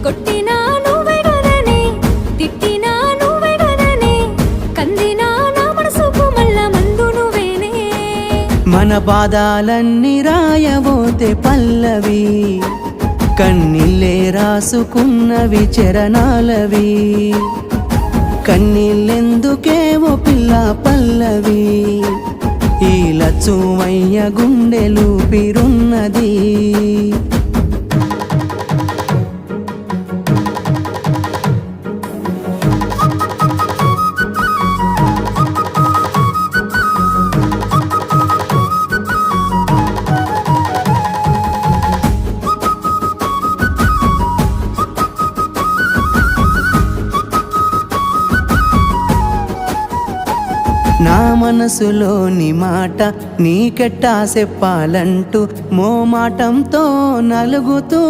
కొట్టినా నువ్వే గదనే, తిట్టినా నువ్వే గదనే, కందినా నా మనసుకు మళ్ళా మందు నువ్వేనే. మన బాధాలన్నీ రాయబోతే పల్లవి, కన్నీళ్ళే రాసుకున్నవి చరణాలవి. కన్నీళ్ళెందుకేవో పిల్ల పల్లవి, ఈ లచ్చుమయ్య గుండెలు పిరున్నది. నా మనసులోని మాట నీకెట్టా చెప్పాలంటూ మోమాటంతో నలుగుతూ